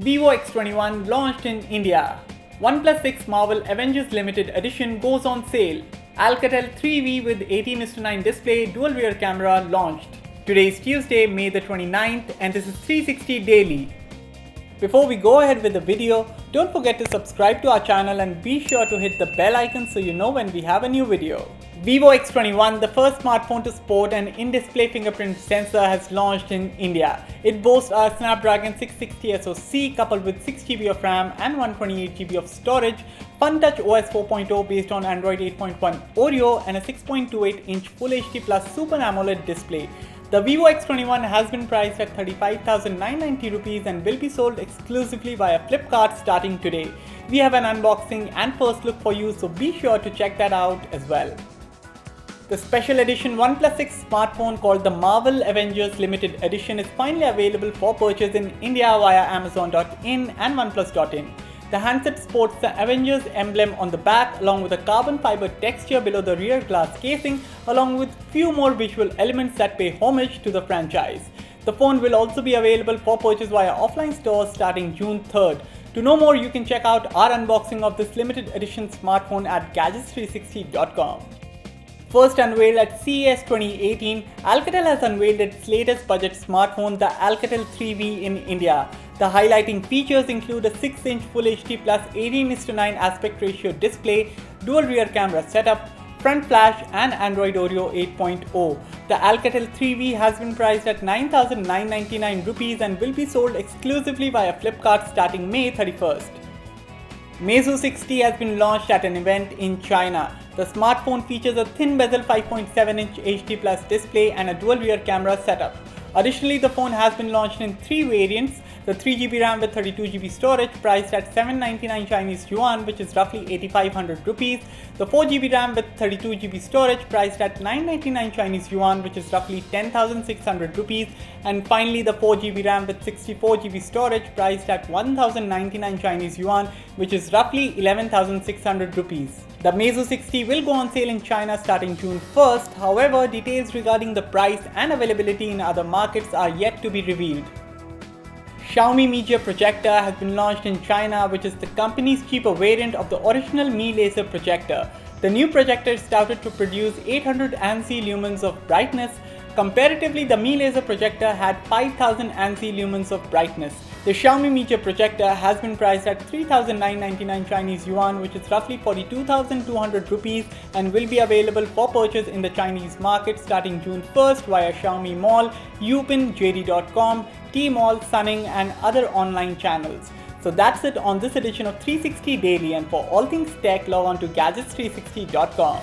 Vivo X21 launched in India. OnePlus 6 Marvel Avengers Limited Edition goes on sale. Alcatel 3V with 18:9 display dual rear camera launched. Today is Tuesday, May the 29th, and this is 360 Daily. Before we go ahead with the video, don't forget to subscribe to our channel and be sure to hit the bell icon so you know when we have a new video. Vivo X21, the first smartphone to sport an in-display fingerprint sensor, has launched in India. It boasts a Snapdragon 660 SoC coupled with 6GB of RAM and 128GB of storage, FunTouch OS 4.0 based on Android 8.1 Oreo, and a 6.28-inch Full HD Plus Super AMOLED display. The Vivo X21 has been priced at 35,990 rupees and will be sold exclusively via Flipkart starting today. We have an unboxing and first look for you, so be sure to check that out as well. The special edition OnePlus 6 smartphone called the Marvel Avengers Limited Edition is finally available for purchase in India via Amazon.in and OnePlus.in. The handset sports the Avengers emblem on the back along with a carbon fiber texture below the rear glass casing, along with few more visual elements that pay homage to the franchise. The phone will also be available for purchase via offline stores starting June 3rd. To know more, you can check out our unboxing of this limited edition smartphone at gadgets360.com. First unveiled at CES 2018, Alcatel has unveiled its latest budget smartphone, the Alcatel 3V in India. The highlighting features include a 6-inch Full HD Plus 18:9 aspect ratio display, dual rear camera setup, front flash and Android Oreo 8.0. The Alcatel 3V has been priced at 9,999 rupees and will be sold exclusively via Flipkart starting May 31st. Mazal 60 has been launched at an event in China. The smartphone features a thin bezel 5.7-inch HD Plus display and a dual rear camera setup. Additionally, the phone has been launched in three variants: the 3GB RAM with 32GB storage priced at 799 Chinese yuan, which is roughly 8,500 rupees, the 4GB RAM with 32GB storage priced at 999 Chinese yuan, which is roughly 10,600 rupees, and finally the 4GB RAM with 64GB storage priced at 1,099 Chinese yuan, which is roughly 11,600 rupees. The Mazal 60 will go on sale in China starting June 1st. However, details regarding the price and availability in other markets are yet to be revealed. Xiaomi Media Projector has been launched in China, which is the company's cheaper variant of the original Mi Laser projector. The new projector is touted to produce 800 ANSI lumens of brightness. Comparatively, the Mi Laser projector had 5,000 ANSI lumens of brightness. The Xiaomi Media Projector has been priced at 3,999 Chinese yuan, which is roughly 42,200 rupees, and will be available for purchase in the Chinese market starting June 1st via Xiaomi Mall, Youpin, JD.com, Tmall, Sunning and other online channels. So that's it on this edition of 360 Daily, and for all things tech, log on to gadgets360.com.